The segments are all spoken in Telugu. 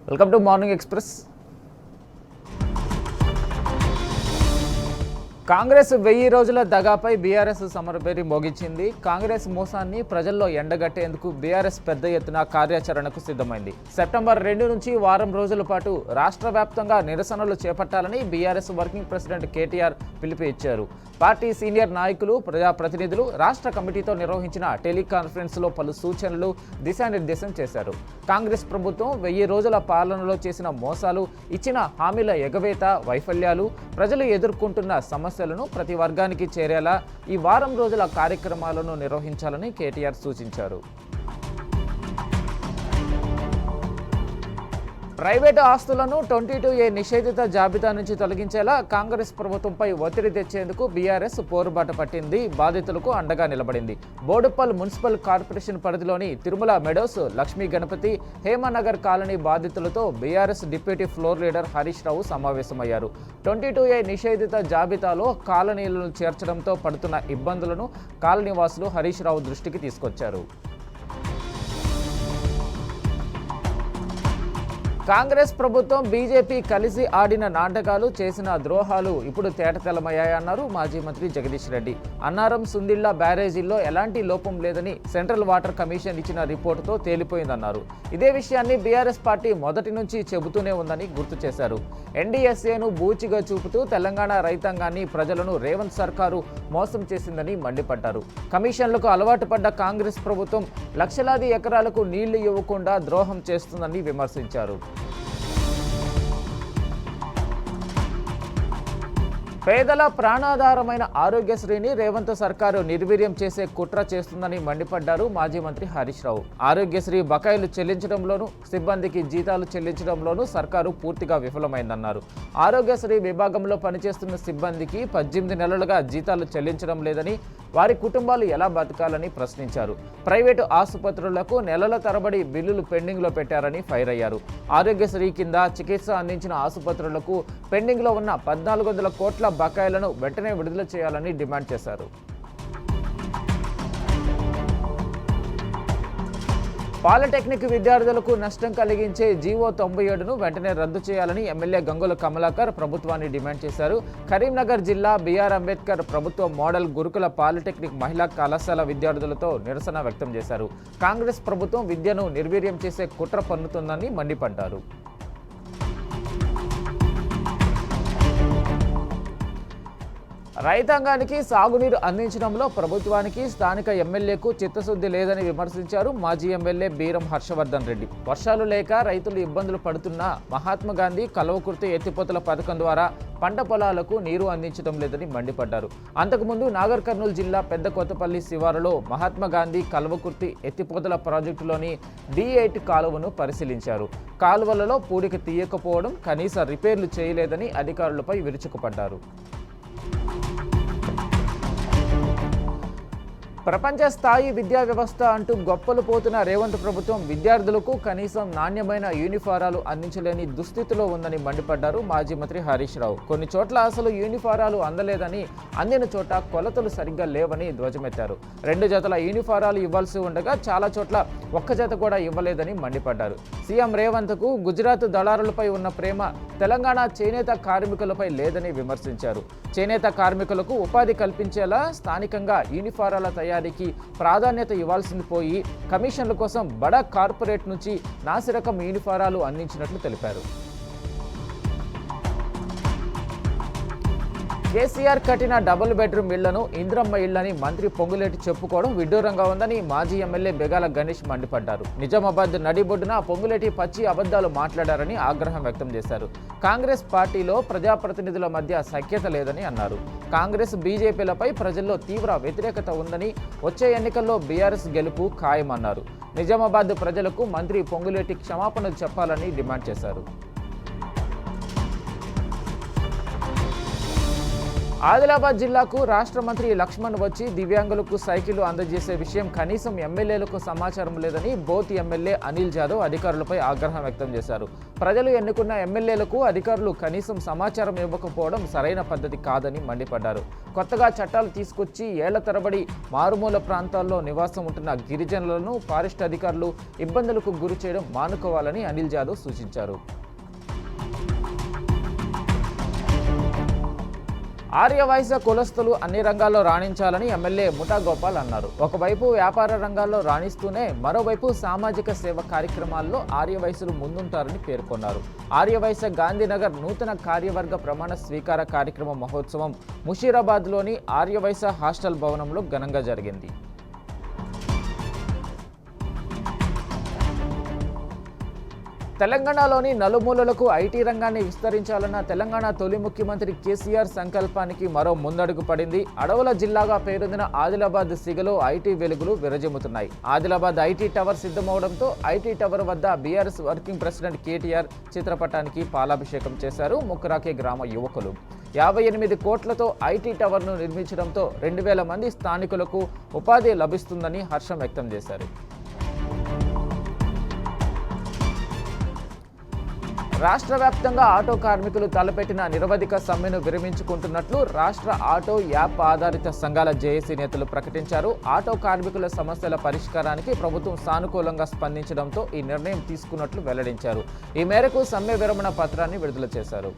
Welcome to morning express. Congress 1000 రోజుల దగాపై బీఆర్ఎస్ సమరభేరి మోగించింది. కాంగ్రెస్ మోసాన్ని ప్రజల్లో ఎండగట్టేందుకు బీఆర్ఎస్ పెద్ద ఎత్తున కార్యాచరణకు సిద్ధమైంది. సెప్టెంబర్ 2 నుంచి వారం రోజుల పాటు రాష్ట్ర వ్యాప్తంగా నిరసనలు చేపట్టాలని బీఆర్ఎస్ వర్కింగ్ ప్రెసిడెంట్ కేటీఆర్ పిలుపు ఇచ్చారు. పార్టీ సీనియర్ నాయకులు, ప్రజాప్రతినిధులు రాష్ట్ర కమిటీతో నిర్వహించిన టెలికాన్ఫరెన్స్లో పలు సూచనలు, దిశానిర్దేశం చేశారు. కాంగ్రెస్ ప్రభుత్వం 1000 రోజుల పాలనలో చేసిన మోసాలు, ఇచ్చిన హామీల ఎగవేత, వైఫల్యాలు, ప్రజలు ఎదుర్కొంటున్న సమస్యలను ప్రతి వర్గానికి చేరేలా ఈ వారం రోజుల కార్యక్రమాలను నిర్వహించాలని కేటీఆర్ సూచించారు. ప్రైవేటు ఆస్తులను 22A నిషేధిత జాబితా నుంచి తొలగించేలా కాంగ్రెస్ ప్రభుత్వంపై ఒత్తిడి తెచ్చేందుకు బీఆర్ఎస్ పోరుబాట పట్టింది. బాధితులకు అండగా నిలబడింది. బోడుప్పల్ మున్సిపల్ కార్పొరేషన్ పరిధిలోని తిరుమల మెడోస్, లక్ష్మీ గణపతి, హేమనగర్ కాలనీ బాధితులతో BRS deputy floor leader Harish Rao సమావేశమయ్యారు. 22A నిషేధిత జాబితాలో కాలనీలను చేర్చడంతో పడుతున్న ఇబ్బందులను కాలనీవాసులు హరీష్ రావు దృష్టికి తీసుకొచ్చారు. కాంగ్రెస్ ప్రభుత్వం, బీజేపీ కలిసి ఆడిన నాటకాలు, చేసిన ద్రోహాలు ఇప్పుడు తేటతెల్లమయ్యాయన్నారు మాజీ మంత్రి జగదీష్ రెడ్డి. అన్నారం, సుందిళ్ల బ్యారేజీల్లో ఎలాంటి లోపం లేదని సెంట్రల్ వాటర్ కమిషన్ ఇచ్చిన రిపోర్టుతో తేలిపోయిందన్నారు. ఇదే విషయాన్ని బీఆర్ఎస్ పార్టీ మొదటి నుంచి చెబుతూనే ఉందని గుర్తు చేశారు. ఎన్డీఎస్ఏను బూచిగా చూపుతూ తెలంగాణ రైతాంగాన్ని, ప్రజలను రేవంత్ సర్కారు మోసం చేసిందని మండిపడ్డారు. కమిషన్లకు అలవాటు పడ్డ కాంగ్రెస్ ప్రభుత్వం లక్షలాది ఎకరాలకు నీళ్లు ఇవ్వకుండా ద్రోహం చేస్తుందని విమర్శించారు. పేదల ప్రాణాధారమైన ఆరోగ్యశ్రీని రేవంత్ సర్కారు నిర్వీర్యం చేసే కుట్ర చేస్తుందని మండిపడ్డారు మాజీ మంత్రి హరీష్ రావు. ఆరోగ్యశ్రీ బకాయిలు చెల్లించడంలోనూ, సిబ్బందికి జీతాలు చెల్లించడంలోనూ సర్కారు పూర్తిగా విఫలమైందన్నారు. ఆరోగ్యశ్రీ విభాగంలో పనిచేస్తున్న సిబ్బందికి 18 నెలలుగా జీతాలు చెల్లించడం లేదని, వారి కుటుంబాలు ఎలా బతకాలని ప్రశ్నించారు. ప్రైవేటు ఆసుపత్రులకు నెలల తరబడి బిల్లులు పెండింగ్లో పెట్టారని ఫైర్ అయ్యారు. ఆరోగ్యశ్రీ కింద చికిత్స అందించిన ఆసుపత్రులకు పెండింగ్లో ఉన్న 1400 కోట్ల బకాయిలను వెంటనే విడుదల చేయాలని డిమాండ్ చేశారు. పాలిటెక్నిక్ విద్యార్థులకు నష్టం కలిగించే జీవో 97ను వెంటనే రద్దు చేయాలని ఎమ్మెల్యే గంగుల కమలాకర్ ప్రభుత్వాన్ని డిమాండ్ చేశారు. కరీంనగర్ జిల్లా బిఆర్ అంబేద్కర్ ప్రభుత్వ మోడల్ గురుకుల పాలిటెక్నిక్ మహిళా కళాశాల విద్యార్థులతో నిరసన వ్యక్తం చేశారు. కాంగ్రెస్ ప్రభుత్వం విద్యను నిర్వీర్యం చేసే కుట్ర పన్నుతుందని మండిపడ్డారు. రైతాంగానికి సాగునీరు అందించడంలో ప్రభుత్వానికి, స్థానిక ఎమ్మెల్యేకు చిత్తశుద్ధి లేదని విమర్శించారు మాజీ ఎమ్మెల్యే బీరం హర్షవర్ధన్ రెడ్డి. వర్షాలు లేక రైతులు ఇబ్బందులు పడుతున్న మహాత్మాగాంధీ కల్వకుర్తి ఎత్తిపోతల పథకం ద్వారా పంట పొలాలకు నీరు అందించడం లేదని మండిపడ్డారు. అంతకుముందు నాగర్ కర్నూలు జిల్లా పెద్ద కొత్తపల్లి శివారులో మహాత్మాగాంధీ కల్వకుర్తి ఎత్తిపోతల ప్రాజెక్టులోని D8 కాలువను పరిశీలించారు. కాలువలలో పూడిక తీయకపోవడం, కనీస రిపేర్లు చేయలేదని అధికారులపై విరుచుకుపడ్డారు. ప్రపంచ స్థాయి విద్యా వ్యవస్థ అంటూ గొప్పలు పోతున్న రేవంత్ ప్రభుత్వం విద్యార్థులకు కనీసం నాణ్యమైన యూనిఫారాలు అందించలేని దుస్థితిలో ఉందని మండిపడ్డారు మాజీ మంత్రి హరీష్ రావు. కొన్ని చోట్ల అసలు యూనిఫారాలు అందలేదని, అందిన చోట కొలతలు సరిగ్గా లేవని ధ్వజమెత్తారు. 2 జతల యూనిఫారాలు ఇవ్వాల్సి ఉండగా చాలా చోట్ల ఒక్క జత కూడా ఇవ్వలేదని మండిపడ్డారు. సీఎం రేవంత్కు గుజరాత్ దళారులపై ఉన్న ప్రేమ తెలంగాణ చేనేత కార్మికులపై లేదని విమర్శించారు. చేనేత కార్మికులకు ఉపాధి కల్పించేలా స్థానికంగా యూనిఫారాల తయారీకి ప్రాధాన్యత ఇవ్వాల్సింది పోయి కమిషన్ల కోసం బడా కార్పొరేట్ నుంచి నాసిరకం యూనిఫారాలు అందించినట్లు తెలిపారు. కేసీఆర్ కట్టిన డబుల్ బెడ్రూమ్ ఇళ్లను ఇంద్రమ్మ ఇళ్లని మంత్రి పొంగులేటి చెప్పుకోవడం విడ్డూరంగా ఉందని మాజీ ఎమ్మెల్యే బెగాల గణేష్ మండిపడ్డారు. నిజామాబాద్ నడిబొడ్డున పొంగులేటి పచ్చి అబద్ధాలు మాట్లాడారని ఆగ్రహం వ్యక్తం చేశారు. కాంగ్రెస్ పార్టీలో ప్రజాప్రతినిధుల మధ్య సఖ్యత లేదని అన్నారు. కాంగ్రెస్, బీజేపీలపై ప్రజల్లో తీవ్ర వ్యతిరేకత ఉందని, వచ్చే ఎన్నికల్లో బీఆర్ఎస్ గెలుపు ఖాయమన్నారు. నిజామాబాద్ ప్రజలకు మంత్రి పొంగులేటి క్షమాపణలు చెప్పాలని డిమాండ్ చేశారు. ఆదిలాబాద్ జిల్లాకు రాష్ట్ర మంత్రి లక్ష్మణ్ వచ్చి దివ్యాంగులకు సైకిళ్లు అందజేసే విషయం కనీసం ఎమ్మెల్యేలకు సమాచారం లేదని బోత్ ఎమ్మెల్యే అనిల్ జాదవ్ అధికారులపై ఆగ్రహం వ్యక్తం చేశారు. ప్రజలు ఎన్నుకున్న ఎమ్మెల్యేలకు అధికారులు కనీసం సమాచారం ఇవ్వకపోవడం సరైన పద్ధతి కాదని మండిపడ్డారు. కొత్తగా చట్టాలు తీసుకొచ్చి ఏళ్ల తరబడి మారుమూల ప్రాంతాల్లో నివాసం ఉంటున్న గిరిజనులను ఫారెస్ట్ అధికారులు ఇబ్బందులకు గురి చేయడం మానుకోవాలని అనిల్ జాదవ్ సూచించారు. ఆర్యవైశ్య కులస్తులు అన్ని రంగాల్లో రాణించాలని ఎమ్మెల్యే ముఠా గోపాల్ అన్నారు. ఒకవైపు వ్యాపార రంగాల్లో రాణిస్తూనే మరోవైపు సామాజిక సేవ కార్యక్రమాల్లో ఆర్యవైశ్యులు ముందుంటారని పేర్కొన్నారు. ఆర్యవైశ్య గాంధీనగర్ నూతన కార్యవర్గ ప్రమాణ స్వీకార కార్యక్రమ మహోత్సవం ముషీరాబాద్లోని ఆర్యవైశ్య హాస్టల్ భవనంలో ఘనంగా జరిగింది. తెలంగాణలోని నలుమూలలకు ఐటీ రంగాన్ని విస్తరించాలన్న తెలంగాణ తొలి ముఖ్యమంత్రి కేసీఆర్ సంకల్పానికి మరో ముందడుగు పడింది. అడవుల జిల్లాగా పేరొందిన ఆదిలాబాద్ సిగలో ఐటీ వెలుగులు విరజిమ్ముతున్నాయి. ఆదిలాబాద్ ఐటీ టవర్ సిద్ధమవడంతో ఐటీ టవర్ వద్ద బీఆర్ఎస్ వర్కింగ్ ప్రెసిడెంట్ కేటీఆర్ చిత్రపటానికి పాలాభిషేకం చేశారు ముక్కరాకే గ్రామ యువకులు. 58 కోట్లతో ఐటీ టవర్ను నిర్మించడంతో 2000 మంది స్థానికులకు ఉపాధి లభిస్తుందని హర్షం వ్యక్తం చేశారు. రాష్ట్ర వ్యాప్తంగా ఆటో కార్మికులు తలపెట్టిన నిరవధిక సమ్మెను విరమించుకుంటున్నట్లు రాష్ట్ర ఆటో యాప్ ఆధారిత సంఘాల జేఏసీ నేతలు ప్రకటించారు. ఆటో కార్మికుల సమస్యల పరిష్కారానికి ప్రభుత్వం సానుకూలంగా స్పందించడంతో ఈ నిర్ణయం తీసుకున్నట్లు వెల్లడించారు. ఈ మేరకు సమ్మె విరమణ పత్రాన్ని విడుదల చేశారు.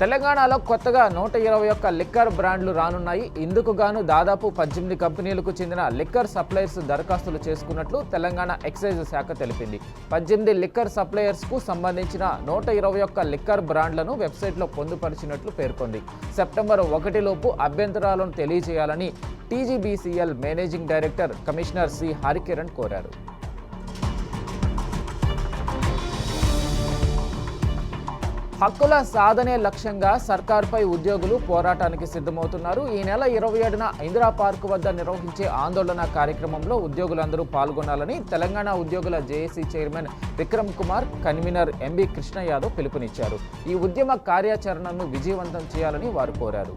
తెలంగాణలో కొత్తగా 121 లిక్కర్ బ్రాండ్లు రానున్నాయి. ఇందుకు గాను దాదాపు 18 కంపెనీలకు చెందిన లిక్కర్ సప్లయర్స్ దరఖాస్తులు చేసుకున్నట్లు తెలంగాణ ఎక్సైజ్ శాఖ తెలిపింది. 18 లిక్కర్ సప్లయర్స్కు సంబంధించిన 121 లిక్కర్ బ్రాండ్లను వెబ్సైట్లో పొందుపరిచినట్లు పేర్కొంది. సెప్టెంబర్ 1 లోపు అభ్యంతరాలను తెలియజేయాలని TGBCL managing director commissioner C Harikiran కోరారు. హక్కుల సాధనే లక్ష్యంగా సర్కార్పై ఉద్యోగులు పోరాటానికి సిద్ధమవుతున్నారు. ఈ నెల 27న ఇందిరా పార్క్ వద్ద నిర్వహించే ఆందోళన కార్యక్రమంలో ఉద్యోగులందరూ పాల్గొనాలని తెలంగాణ ఉద్యోగుల JAC chairman Vikram Kumar, convener MB Krishna Yadav పిలుపునిచ్చారు. ఈ ఉద్యమ కార్యాచరణను విజయవంతం చేయాలని వారు కోరారు.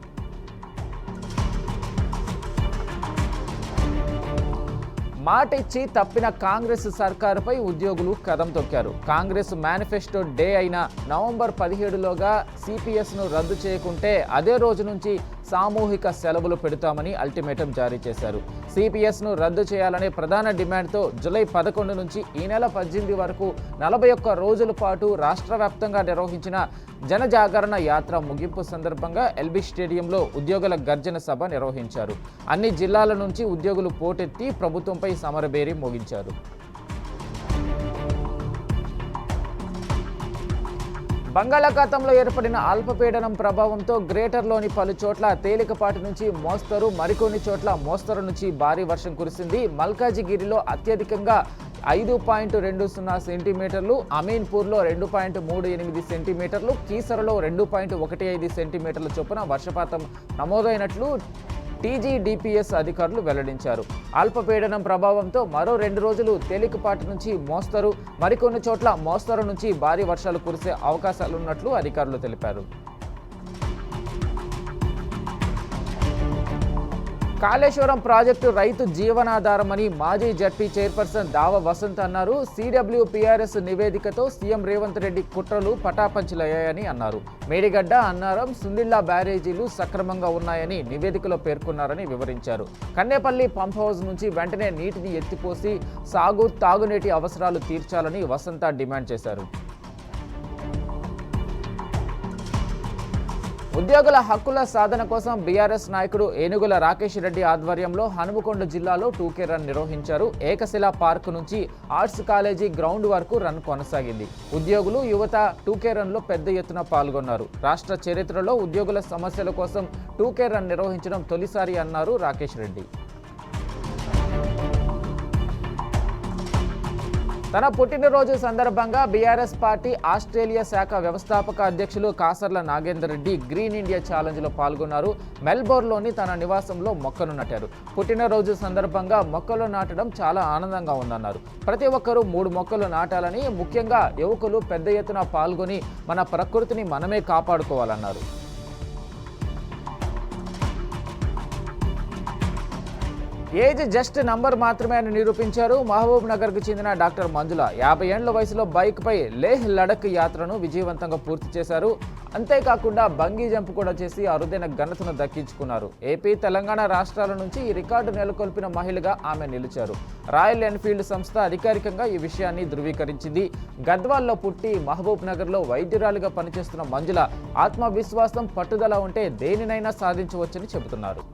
మాట ఇచ్చి తప్పిన కాంగ్రెస్ సర్కారుపై ఉద్యోగులు కదం తొక్కారు. కాంగ్రెస్ మేనిఫెస్టో డే అయిన నవంబర్ 17లోగా సిపిఎస్ను రద్దు చేయకుంటే అదే రోజు నుంచి సామూహిక సెలవులు పెడతామని అల్టిమేటం జారీ చేశారు. సిపిఎస్ను రద్దు చేయాలనే ప్రధాన డిమాండ్తో జూలై 11 నుంచి ఈ నెల 18 వరకు 41 రోజుల పాటు రాష్ట్ర వ్యాప్తంగా నిర్వహించిన జనజాగరణ యాత్ర ముగింపు సందర్భంగా ఎల్బీ స్టేడియంలో ఉద్యోగుల గర్జన సభ నిర్వహించారు. అన్ని జిల్లాల నుంచి ఉద్యోగులు పోటెత్తి ప్రభుత్వంపై సమరబేరి మోగించారు. బంగాళాఖాతంలో ఏర్పడిన అల్పపీడనం ప్రభావంతో గ్రేటర్లోని పలు చోట్ల తేలికపాటి నుంచి మోస్తరు, మరికొన్ని చోట్ల మోస్తరు నుంచి భారీ వర్షం కురిసింది. మల్కాజిగిరిలో అత్యధికంగా 5.20 సెంటీమీటర్లు, అమీన్పూర్లో 2.38 సెంటీమీటర్లు, కీసరలో 2.15 సెంటీమీటర్ల చొప్పున వర్షపాతం నమోదైనట్లు టీజీడీపీఎస్ అధికారులు వెల్లడించారు. అల్పపీడనం ప్రభావంతో మరో 2 రోజులు తేలికపాటి నుంచి మోస్తరు, మరికొన్ని చోట్ల మోస్తరు నుంచి భారీ వర్షాలు కురిసే అవకాశాలున్నట్లు అధికారులు తెలిపారు. కాళేశ్వరం ప్రాజెక్టు రైతు జీవనాధారమని మాజీ జడ్పీ చైర్పర్సన్ దావ వసంత్ అన్నారు. సిడబ్ల్యూపీఆర్ఎస్ నివేదికతో సీఎం రేవంత్ రెడ్డి కుట్రలు పటాపంచలయ్యాయని అన్నారు. మేడిగడ్డ, అన్నారం, సుందిళ్ల బ్యారేజీలు సక్రమంగా ఉన్నాయని నివేదికలో పేర్కొన్నారని వివరించారు. కన్నేపల్లి పంప్ హౌస్ నుంచి వెంటనే నీటిని ఎత్తిపోసి సాగు, తాగునీటి అవసరాలు తీర్చాలని వసంత డిమాండ్ చేశారు. ఉద్యోగుల హక్కుల సాధన కోసం బీఆర్ఎస్ నాయకుడు ఏనుగుల రాకేష్ రెడ్డి ఆధ్వర్యంలో హనుమకొండ జిల్లాలో 2K రన్ నిర్వహించారు. ఏకశిలా పార్క్ నుంచి ఆర్ట్స్ కాలేజీ గ్రౌండ్ వరకు రన్ కొనసాగింది. ఉద్యోగులు, యువత 2K రన్లో పెద్ద ఎత్తున పాల్గొన్నారు. రాష్ట్ర చరిత్రలో ఉద్యోగుల సమస్యల కోసం 2K రన్ నిర్వహించడం తొలిసారి అన్నారు రాకేష్ రెడ్డి. తన పుట్టినరోజు సందర్భంగా బీఆర్ఎస్ పార్టీ ఆస్ట్రేలియా శాఖ వ్యవస్థాపక అధ్యక్షులు కాసర్ల నాగేందర్ రెడ్డి గ్రీన్ ఇండియా ఛాలెంజ్లో పాల్గొన్నారు. మెల్బోర్న్లోని తన నివాసంలో మొక్కను నాటారు. పుట్టినరోజు సందర్భంగా మొక్కలు నాటడం చాలా ఆనందంగా ఉందన్నారు. ప్రతి ఒక్కరూ 3 మొక్కలు నాటాలని, ముఖ్యంగా యువకులు పెద్ద ఎత్తున పాల్గొని మన ప్రకృతిని మనమే కాపాడుకోవాలన్నారు. ఏజ్ జస్ట్ నంబర్ మాత్రమే అని నిరూపించారు మహబూబ్ నగర్కు చెందిన డాక్టర్ మంజుల. 50 ఏళ్ల వయసులో బైక్పై లేహ్ లడక్ యాత్రను విజయవంతంగా పూర్తి చేశారు. అంతేకాకుండా బంగీ జంప్ కూడా చేసి అరుదైన ఘనతను దక్కించుకున్నారు. ఏపీ, తెలంగాణ రాష్ట్రాల నుంచి ఈ రికార్డు నెలకొల్పిన మహిళగా ఆమె నిలిచారు. రాయల్ ఎన్ఫీల్డ్ సంస్థ అధికారికంగా ఈ విషయాన్ని ధృవీకరించింది. గద్వాల్లో పుట్టి మహబూబ్ నగర్లో వైద్యురాలిగా పనిచేస్తున్న మంజుల ఆత్మవిశ్వాసం, పట్టుదల ఉంటే దేనినైనా సాధించవచ్చని చెబుతున్నారు.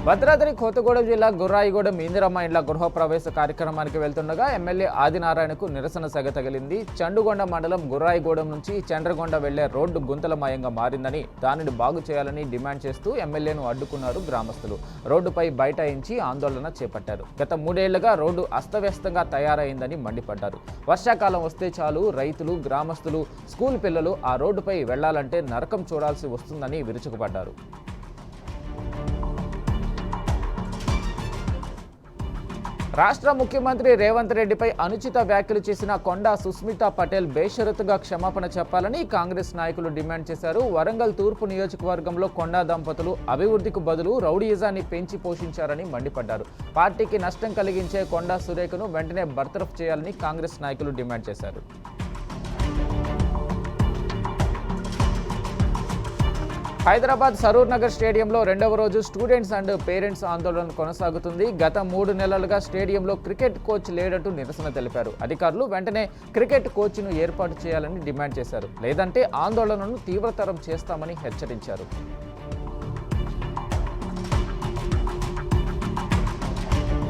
భద్రాద్రి కొత్తగూడెం జిల్లా గుర్రాయిగూడెం ఇందిరమ్మ ఇండ్ల గృహప్రవేశ కార్యక్రమానికి వెళ్తుండగా ఎమ్మెల్యే ఆదినారాయణకు నిరసన సెగ తగిలింది. చండుగొండ మండలం గుర్రాయిగూడెం నుంచి చండ్రగొండ వెళ్లే రోడ్డు గుంతలమయంగా మారిందని, దానిని బాగు చేయాలని డిమాండ్ చేస్తూ ఎమ్మెల్యేను అడ్డుకున్నారు గ్రామస్తులు. రోడ్డుపై బైఠాయించి ఆందోళన చేపట్టారు. గత 3 ఏళ్లుగా రోడ్డు అస్తవ్యస్తంగా తయారైందని మండిపడ్డారు. వర్షాకాలం వస్తే చాలు రైతులు, గ్రామస్తులు, స్కూల్ పిల్లలు ఆ రోడ్డుపై వెళ్లాలంటే నరకం చూడాల్సి వస్తుందని విరుచుకుపడ్డారు. రాష్ట్ర ముఖ్యమంత్రి రేవంత్ రెడ్డిపై అనుచిత వ్యాఖ్యలు చేసిన కొండా సుస్మిత పటేల్ బేషరతుగా క్షమాపణ చెప్పాలని కాంగ్రెస్ నాయకులు డిమాండ్ చేశారు. వరంగల్ తూర్పు నియోజకవర్గంలో కొండా దంపతులు అభివృద్ధికి బదులు రౌడీయిజాన్ని పెంచి పోషించారని మండిపడ్డారు. పార్టీకి నష్టం కలిగించే కొండా సురేఖను వెంటనే బర్తరఫ్ చేయాలని కాంగ్రెస్ నాయకులు డిమాండ్ చేశారు. హైదరాబాద్ సరూర్ నగర్ స్టేడియంలో 2వ రోజు స్టూడెంట్స్ అండ్ పేరెంట్స్ ఆందోళన కొనసాగుతుంది. గత 3 నెలలుగా స్టేడియంలో క్రికెట్ కోచ్ లేడంటూ నిరసన తెలిపారు. అధికారులు వెంటనే క్రికెట్ కోచ్ను ఏర్పాటు చేయాలని డిమాండ్ చేశారు. లేదంటే ఆందోళనను తీవ్రతరం చేస్తామని హెచ్చరించారు.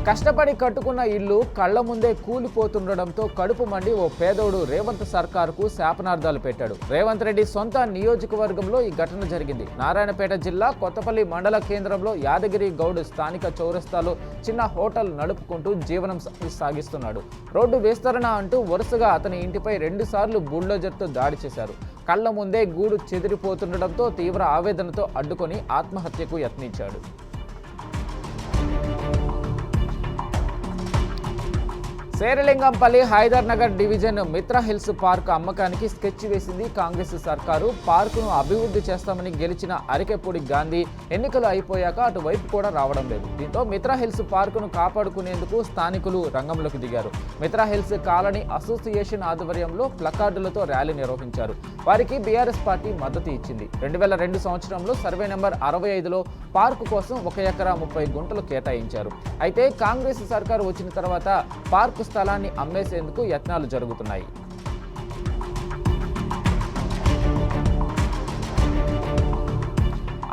కష్టపడి కట్టుకున్న ఇల్లు కళ్ల ముందే కూలిపోతుండడంతో కడుపు మండి ఓ పేదోడు రేవంత్ సర్కార్కు శాపనార్థాలు పెట్టాడు. రేవంత్ రెడ్డి సొంత నియోజకవర్గంలో ఈ ఘటన జరిగింది. నారాయణపేట జిల్లా కొత్తపల్లి మండల కేంద్రంలో యాదగిరి గౌడ్ స్థానిక చౌరస్తాలో చిన్న హోటల్ నడుపుకుంటూ జీవనం సాగిస్తున్నాడు. రోడ్డు విస్తరణ అంటూ వరుసగా అతని ఇంటిపై 2 సార్లు బుల్డోజర్తో దాడి చేశారు. కళ్ల ముందే గూడు చెదిరిపోతుండడంతో తీవ్ర ఆవేదనతో అడ్డుకొని ఆత్మహత్యకు యత్నించాడు. Serilingampally Hyder Nagar division Mitra hills park అమ్మకానికి స్కెచ్ వేసింది కాంగ్రెస్ సర్కారు. పార్కును అభివృద్ధి చేస్తామని గెలిచిన అరికెపూడి గాంధీ ఎన్నికలు అయిపోయాక అటువైపు కూడా రావడం లేదు. దీంతో మిత్రా హిల్స్ పార్కును కాపాడుకునేందుకు స్థానికులు రంగంలోకి దిగారు. మిత్రా హిల్స్ కాలనీ అసోసియేషన్ ఆధ్వర్యంలో ప్లకార్డులతో ర్యాలీ నిర్వహించారు. వారికి బీఆర్ఎస్ పార్టీ మద్దతు ఇచ్చింది. 2002 సంవత్సరంలో సర్వే నెంబర్ 65లో పార్కు కోసం 1 ఎకరా 30 గుంటలు కేటాయించారు. అయితే కాంగ్రెస్ సర్కారు వచ్చిన తర్వాత పార్కు స్థలాన్ని అమ్మేసేందుకు యత్నాలు జరుగుతున్నాయి.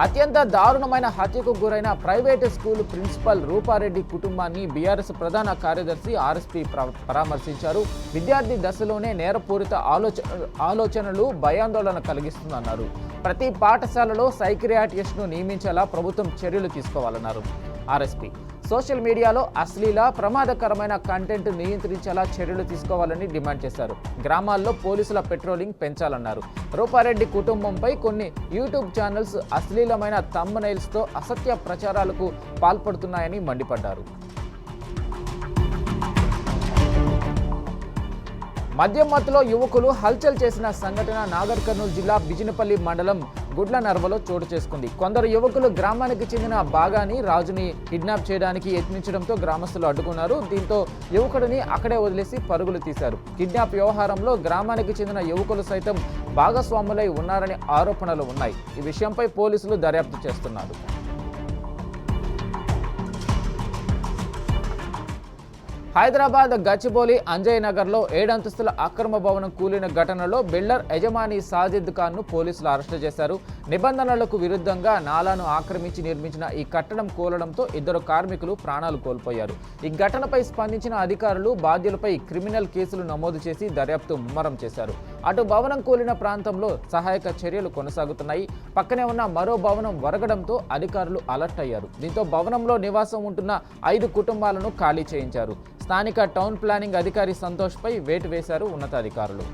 అత్యంత దారుణమైన హత్యకు గురైన ప్రైవేటు స్కూల్ ప్రిన్సిపల్ రూపారెడ్డి కుటుంబాన్ని బీఆర్ఎస్ ప్రధాన కార్యదర్శి ఆర్ఎస్పీ పరామర్శించారు. విద్యార్థి దశలోనే నేరపూరిత ఆలోచనలు భయాందోళన కలిగిస్తుందన్నారు. ప్రతి పాఠశాలలో సైకియాట్రిస్ట్ను నియమించేలా ప్రభుత్వం చర్యలు తీసుకోవాలన్నారు ఆర్ఎస్పీ. సోషల్ మీడియాలో అశ్లీల, ప్రమాదకరమైన కంటెంట్ నియంత్రించేలా చర్యలు తీసుకోవాలని డిమాండ్ చేశారు. గ్రామాల్లో పోలీసుల పెట్రోలింగ్ పెంచాలన్నారు. రూపారెడ్డి కుటుంబంపై కొన్ని యూట్యూబ్ ఛానల్స్ అశ్లీలమైన థంబ్నెయిల్స్తో అసత్య ప్రచారాలకు పాల్పడుతున్నాయని మండిపడ్డారు. మద్యం మత్తులో యువకులు హల్చల్ చేసిన సంఘటన నాగర్ కర్నూలు జిల్లా బిజినపల్లి మండలం గుడ్లనర్వలో చోటు చేసుకుంది. కొందరు యువకులు గ్రామానికి చెందిన బాగాని రాజుని కిడ్నాప్ చేయడానికి యత్నించడంతో గ్రామస్తులు అడ్డుకున్నారు. దీంతో యువకుడిని అక్కడే వదిలేసి పరుగులు తీశారు. కిడ్నాప్ వ్యవహారంలో గ్రామానికి చెందిన యువకులు సైతం భాగస్వాములై ఉన్నారని ఆరోపణలు ఉన్నాయి. ఈ విషయంపై పోలీసులు దర్యాప్తు చేస్తున్నారు. హైదరాబాద్ గచ్చిబౌలి అంజయ్ నగర్లో 7 అంతస్తుల అక్రమ భవనం కూలిన ఘటనలో బిల్డర్ యజమాని సాజిద్ ఖాన్ను పోలీసులు అరెస్టు చేశారు. నిబంధనలకు విరుద్ధంగా నాలాను ఆక్రమించి నిర్మించిన ఈ కట్టడం కూలడంతో 2 కార్మికులు ప్రాణాలు కోల్పోయారు. ఈ ఘటనపై స్పందించిన అధికారులు బాధ్యులపై క్రిమినల్ కేసులు నమోదు చేసి దర్యాప్తు ముమ్మరం చేశారు. అటు భవనం కూలిన ప్రాంతంలో సహాయక చర్యలు కొనసాగుతున్నాయి. పక్కనే ఉన్న మరో భవనం వరగడంతో అధికారులు అలర్ట్ అయ్యారు. దీంతో భవనంలో నివాసం ఉంటున్న 5 కుటుంబాలను ఖాళీ చేయించారు. స్థానిక టౌన్ ప్లానింగ్ అధికారి సంతోష్పై వేటు వేశారు ఉన్నతాధికారులు.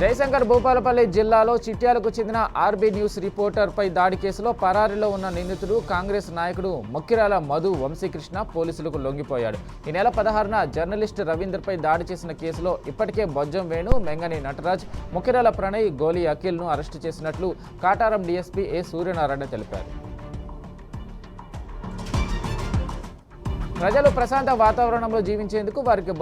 జయశంకర్ భూపాలపల్లి జిల్లాలో చిట్యాలకు చెందిన ఆర్బీ న్యూస్ రిపోర్టర్పై దాడి కేసులో పరారీలో ఉన్న నిందితుడు కాంగ్రెస్ నాయకుడు మొక్కిరాల మధు వంశీకృష్ణ పోలీసులకు లొంగిపోయాడు. ఈ నెల 16న జర్నలిస్ట్ రవీందర్పై దాడి చేసిన కేసులో ఇప్పటికే బొజ్జం వేణు, మెంగని నటరాజ్, మొక్కిరాల ప్రణయ్, గోలి అఖిల్ను అరెస్టు చేసినట్లు కాటారం డీఎస్పీ ఏ సూర్యనారాయణ తెలిపారు. ప్రజలు ప్రశాంత వాతావరణంలో జీవించేందుకు వారికి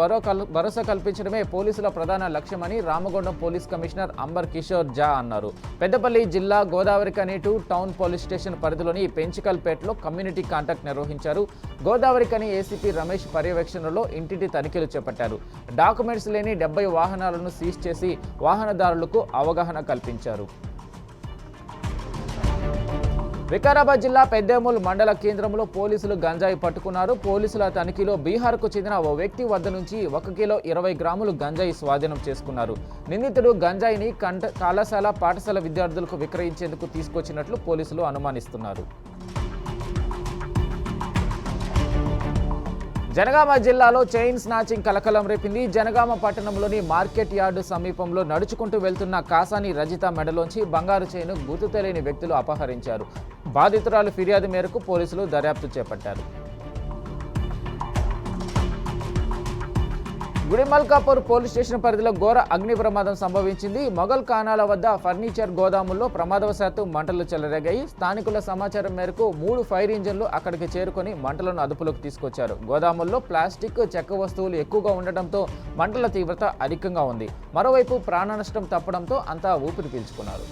భరోసా కల్పించడమే పోలీసుల ప్రధాన లక్ష్యమని రామగుండం పోలీస్ కమిషనర్ అంబర్ కిషోర్ జా అన్నారు. పెద్దపల్లి జిల్లా గోదావరిఖని 2 టౌన్ పోలీస్ స్టేషన్ పరిధిలోని పెంచికల్పేటలో కమ్యూనిటీ కాంటాక్ట్ నిర్వహించారు. గోదావరిఖని ఏసీపీ రమేష్ పర్యవేక్షణలో ఇంటింటి తనిఖీలు చేపట్టారు. డాక్యుమెంట్స్ లేని 70 వాహనాలను సీజ్ చేసి వాహనదారులకు అవగాహన కల్పించారు. వికారాబాద్ జిల్లా పెద్దేముల్ మండల కేంద్రంలో పోలీసులు గంజాయి పట్టుకున్నారు. పోలీసుల తనిఖీలో బీహార్కు చెందిన ఓ వ్యక్తి వద్ద నుంచి 1 కిలో 20 గ్రాములు గంజాయి స్వాధీనం చేసుకున్నారు. నిందితుడు గంజాయిని కళాశాల, పాఠశాల విద్యార్థులకు విక్రయించేందుకు తీసుకొచ్చినట్లు పోలీసులు అనుమానిస్తున్నారు. జనగామ జిల్లాలో చైన్ స్నాచింగ్ కలకలం రేపింది. జనగామ పట్టణంలోని మార్కెట్ యార్డు సమీపంలో నడుచుకుంటూ వెళ్తున్న కాసాని రజిత మెడలోంచి బంగారు చైను గుర్తు తెలియని వ్యక్తులు అపహరించారు. బాధితురాలు ఫిర్యాదు మేరకు పోలీసులు దర్యాప్తు చేపట్టారు. గుడిమల్కాపూర్ పోలీస్ స్టేషన్ పరిధిలో ఘోర అగ్ని ప్రమాదం సంభవించింది. మొఘల్ ఖానాల వద్ద ఫర్నిచర్ గోదాముల్లో ప్రమాదవశాత్తు మంటలు చెలరేగాయి. స్థానికుల సమాచారం మేరకు 3 ఫైర్ ఇంజన్లు అక్కడికి చేరుకొని మంటలను అదుపులోకి తీసుకొచ్చారు. గోదాముల్లో ప్లాస్టిక్, చెక్క వస్తువులు ఎక్కువగా ఉండటంతో మంటల తీవ్రత అధికంగా ఉంది. మరోవైపు ప్రాణ నష్టం తప్పడంతో అంతా ఊపిరి పీల్చుకున్నారు.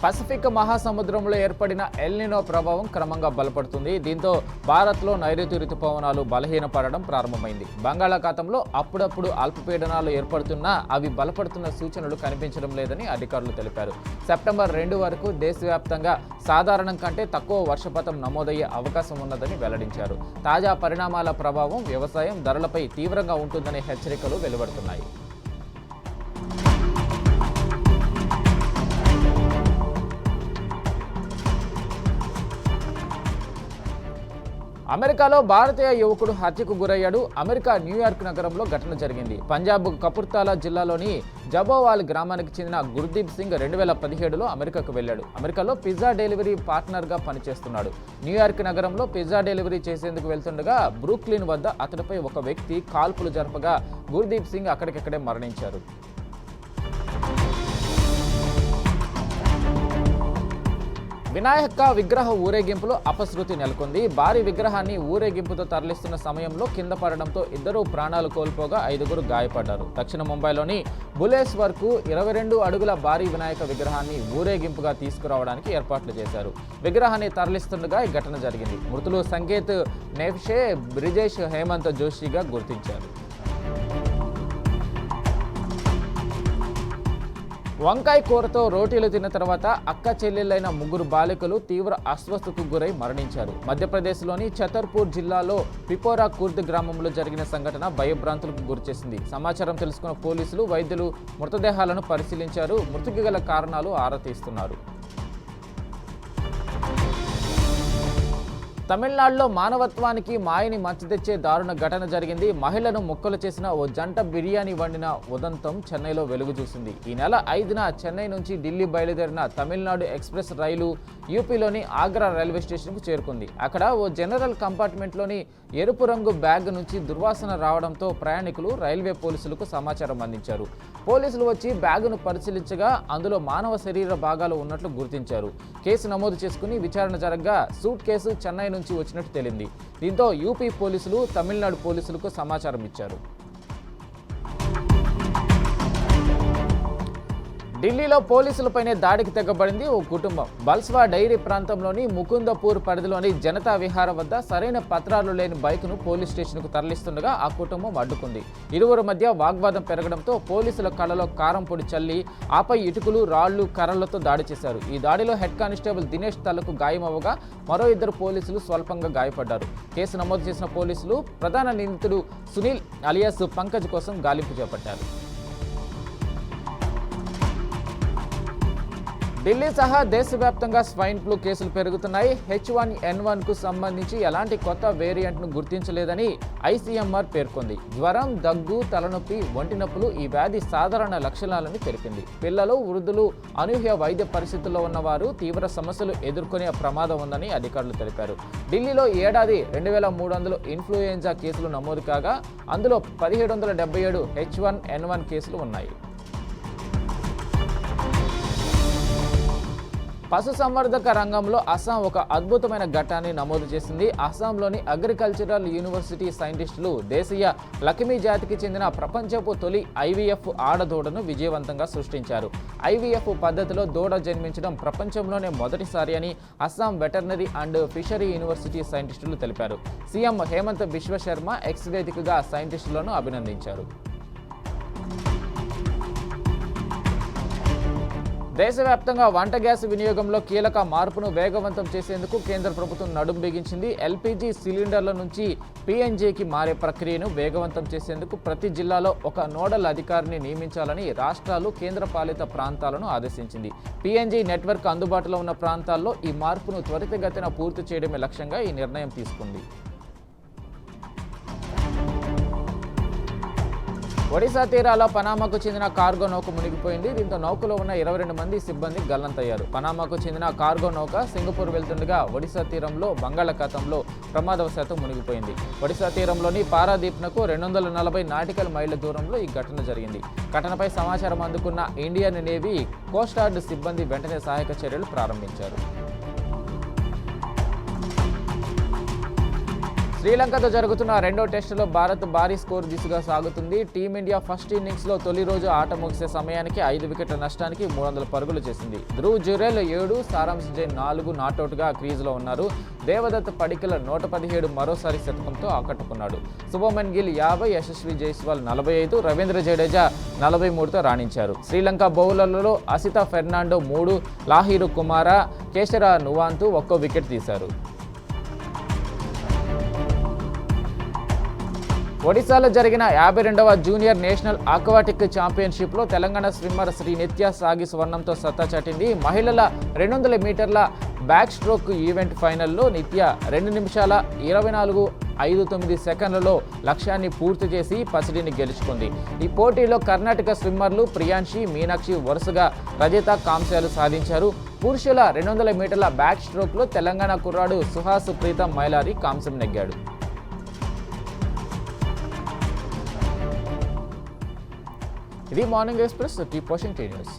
పసిఫిక్ మహాసముద్రంలో ఏర్పడిన ఎల్నినో ప్రభావం క్రమంగా బలపడుతుంది. దీంతో భారత్లో నైరుతి రుతుపవనాలు బలహీనపడడం ప్రారంభమైంది. బంగాళాఖాతంలో అప్పుడప్పుడు అల్పపీడనాలు ఏర్పడుతున్నా అవి బలపడుతున్న సూచనలు కనిపించడం లేదని అధికారులు తెలిపారు. సెప్టెంబర్ 2 వరకు దేశవ్యాప్తంగా సాధారణం కంటే తక్కువ వర్షపాతం నమోదయ్యే అవకాశం ఉన్నదని వెల్లడించారు. తాజా పరిణామాల ప్రభావం వ్యవసాయం, ధరలపై తీవ్రంగా ఉంటుందనే హెచ్చరికలు వెలువడుతున్నాయి. అమెరికాలో భారతీయ యువకుడు హత్యకు గురయ్యాడు. అమెరికా న్యూయార్క్ నగరంలో ఘటన జరిగింది. పంజాబ్ కపుర్తాలా జిల్లాలోని జబోవాల్ గ్రామానికి చెందిన గుర్దీప్ సింగ్ 2017లో అమెరికాకు వెళ్ళాడు. అమెరికాలో పిజ్జా డెలివరీ పార్ట్నర్గా పనిచేస్తున్నాడు. న్యూయార్క్ నగరంలో పిజ్జా డెలివరీ చేసేందుకు వెళ్తుండగా బ్రూక్లిన్ వద్ద అతడిపై ఒక వ్యక్తి కాల్పులు జరపగా గుర్దీప్ సింగ్ అక్కడికక్కడే మరణించారు. వినాయక విగ్రహ ఊరేగింపులో అపశృతి నెలకొంది. భారీ విగ్రహాన్ని ఊరేగింపుతో తరలిస్తున్న సమయంలో కింద పడడంతో 2 ప్రాణాలు కోల్పోగా 5గురు గాయపడ్డారు. దక్షిణ ముంబైలోని బులేశ్వర్కు 22 అడుగుల భారీ వినాయక విగ్రహాన్ని ఊరేగింపుగా తీసుకురావడానికి ఏర్పాట్లు చేశారు. విగ్రహాన్ని తరలిస్తుండగా ఈ ఘటన జరిగింది. మృతులు సంకేత్ నెఫ్షే, బ్రిజేష్ హేమంత్ జోషిగా గుర్తించారు. వంకాయ కూరతో రోటీలు తిన్న తర్వాత అక్క చెల్లెలైన 3 బాలికలు తీవ్ర అస్వస్థతకు గురై మరణించారు. మధ్యప్రదేశ్లోని ఛతర్పూర్ జిల్లాలో పిపోరా కుర్ద్ గ్రామంలో జరిగిన సంఘటన భయభ్రాంతులకు గురిచేసింది. సమాచారం తెలుసుకున్న పోలీసులు, వైద్యులు మృతదేహాలను పరిశీలించారు. మృతికి గల కారణాలు ఆరా తీస్తున్నారు. తమిళనాడులో మానవత్వానికి మాయని మంచి తెచ్చే దారుణ ఘటన జరిగింది. మహిళను ముక్కలు చేసిన ఓ జంట బిర్యానీ వండిన ఉదంతం చెన్నైలో వెలుగు చూసింది. ఈ నెల 5న చెన్నై నుంచి ఢిల్లీ బయలుదేరిన తమిళనాడు ఎక్స్ప్రెస్ రైలు యూపీలోని ఆగ్రా రైల్వే స్టేషన్కు చేరుకుంది. అక్కడ ఓ జనరల్ కంపార్ట్మెంట్లోని ఎరుపు రంగు బ్యాగ్ నుంచి దుర్వాసన రావడంతో ప్రయాణికులు రైల్వే పోలీసులకు సమాచారం అందించారు. పోలీసులు వచ్చి బ్యాగును పరిశీలించగా అందులో మానవ శరీర భాగాలు ఉన్నట్లు గుర్తించారు. కేసు నమోదు చేసుకుని విచారణ జరగగా సూట్ కేసు చెన్నై నుంచి వచ్చినట్టు తేలింది. దీంతో యూపీ పోలీసులు తమిళనాడు పోలీసులకు సమాచారం ఇచ్చారు. ఢిల్లీలో పోలీసులపైనే దాడికి తెగబడింది ఓ కుటుంబం. బల్స్వా డైరీ ప్రాంతంలోని ముకుందపూర్ పరిధిలోని జనతా విహార వద్ద సరైన పత్రాలు లేని బైక్ను పోలీస్ స్టేషన్కు తరలిస్తుండగా ఆ కుటుంబం అడ్డుకుంది. ఇరువురు మధ్య వాగ్వాదం పెరగడంతో పోలీసుల కళ్ళలో కారం పొడి చల్లి ఆపై ఇటుకలు, రాళ్లు, కర్రలతో దాడి చేశారు. ఈ దాడిలో హెడ్ కానిస్టేబుల్ దినేష్ తలకు గాయమవగా మరో ఇద్దరు పోలీసులు స్వల్పంగా గాయపడ్డారు. కేసు నమోదు చేసిన పోలీసులు ప్రధాన నిందితుడు సునీల్ అలియాస్ పంకజ్ కోసం గాలింపు చేపట్టారు. ఢిల్లీ సహా దేశవ్యాప్తంగా స్వైన్ ఫ్లూ కేసులు పెరుగుతున్నాయి. H1N1కు సంబంధించి ఎలాంటి కొత్త వేరియంట్ను గుర్తించలేదని ICMR పేర్కొంది. జ్వరం, దగ్గు, తలనొప్పి, ఒంటి నొప్పులు ఈ వ్యాధి సాధారణ లక్షణాలని తెలిపింది. పిల్లలు, వృద్ధులు, అనూహ్య వైద్య పరిస్థితుల్లో ఉన్నవారు తీవ్ర సమస్యలు ఎదుర్కొనే ప్రమాదం ఉందని అధికారులు తెలిపారు. ఢిల్లీలో ఈ ఏడాది 2300 ఇన్ఫ్లుయెంజా కేసులు నమోదు కాగా అందులో 1777 H1N1 కేసులు ఉన్నాయి. పశుసంవర్ధక రంగంలో అస్సాం ఒక అద్భుతమైన ఘట్టాన్ని నమోదు చేసింది. అస్సాంలోని అగ్రికల్చరల్ యూనివర్సిటీ సైంటిస్టులు దేశీయ లక్ష్మీ జాతికి చెందిన ప్రపంచపు తొలి IVF ఆడదూడను విజయవంతంగా సృష్టించారు. IVF పద్ధతిలో దూడ జన్మించడం ప్రపంచంలోనే మొదటిసారి అని Assam veterinary and fishery university సైంటిస్టులు తెలిపారు. సీఎం హేమంత్ బిశ్వ శర్మ ఎక్స్ వేదికగా సైంటిస్టులను అభినందించారు. దేశవ్యాప్తంగా వంట గ్యాస్ వినియోగంలో కీలక మార్పును వేగవంతం చేసేందుకు కేంద్ర ప్రభుత్వం నడుం బిగించింది. LPG సిలిండర్ల నుంచి PNGకి మారే ప్రక్రియను వేగవంతం చేసేందుకు ప్రతి జిల్లాలో ఒక నోడల్ అధికారిని నియమించాలని రాష్ట్రాలు, కేంద్రపాలిత ప్రాంతాలను ఆదేశించింది. PNG నెట్వర్క్ అందుబాటులో ఉన్న ప్రాంతాల్లో ఈ మార్పును త్వరితగతిన పూర్తి చేయడమే లక్ష్యంగా ఈ నిర్ణయం తీసుకుంది. ఒడిశా తీరాలో పనామాకు చెందిన కార్గో నౌక మునిగిపోయింది. దీంతో నౌకలో ఉన్న 22 మంది సిబ్బంది గల్లంతయ్యారు. పనామాకు చెందిన కార్గో నౌక సింగపూర్ వెళ్తుండగా ఒడిశా తీరంలో బంగాళాఖాతంలో ప్రమాదవశాత్తు మునిగిపోయింది. ఒడిశా తీరంలోని పారాదీప్నకు 240 నాటికల్ మైళ్ల దూరంలో ఈ ఘటన జరిగింది. ఘటనపై సమాచారం అందుకున్న ఇండియన్ నేవీ, కోస్ట్ గార్డ్ సిబ్బంది వెంటనే సహాయక చర్యలు ప్రారంభించారు. శ్రీలంకతో జరుగుతున్న రెండో టెస్టులో భారత్ భారీ స్కోర్ దిశగా సాగుతుంది. టీమిండియా ఫస్ట్ ఇన్నింగ్స్లో తొలి రోజు ఆట ముగిసే సమయానికి 5 వికెట్ల నష్టానికి 300 పరుగులు చేసింది. ధ్రువ్ జురెల్ 7, సారాంశ్ జైన్ 4 నాటౌట్గా క్రీజులో ఉన్నారు. దేవదత్ పడికల్ 117 మరోసారి శతకంతో ఆకట్టుకున్నాడు. శుభమన్ గిల్ 50, యశస్వి జైస్వాల్ 45, రవీంద్ర జడేజా 43తో రాణించారు. శ్రీలంక బౌలర్లలో అసిత ఫెర్నాండో 3, లాహిరు కుమార, కేశర నువాంతు ఒక్కో వికెట్ తీశారు. ఒడిశాలో జరిగిన 52వ జూనియర్ నేషనల్ ఆక్వాటిక్ ఛాంపియన్షిప్లో తెలంగాణ స్విమ్మర్ శ్రీ నిత్య సాగి స్వర్ణంతో సత్తా చాటింది. మహిళల 200 మీటర్ల బ్యాక్ స్ట్రోక్ ఈవెంట్ ఫైనల్లో నిత్య 2 నిమిషాల 24.59 సెకండ్లలో లక్ష్యాన్ని పూర్తి చేసి పసిడిని గెలుచుకుంది. ఈ పోటీలో కర్ణాటక స్విమ్మర్లు ప్రియాంశి, మీనాక్షి వరుసగా రజత, కాంస్యాలు సాధించారు. పురుషుల 200 మీటర్ల బ్యాక్ స్ట్రోక్లో తెలంగాణ కుర్రాడు సుహాస్ ప్రీతం మైలారి కాంస్యం నెగ్గాడు. ఇది morning express. Keep watching tea news.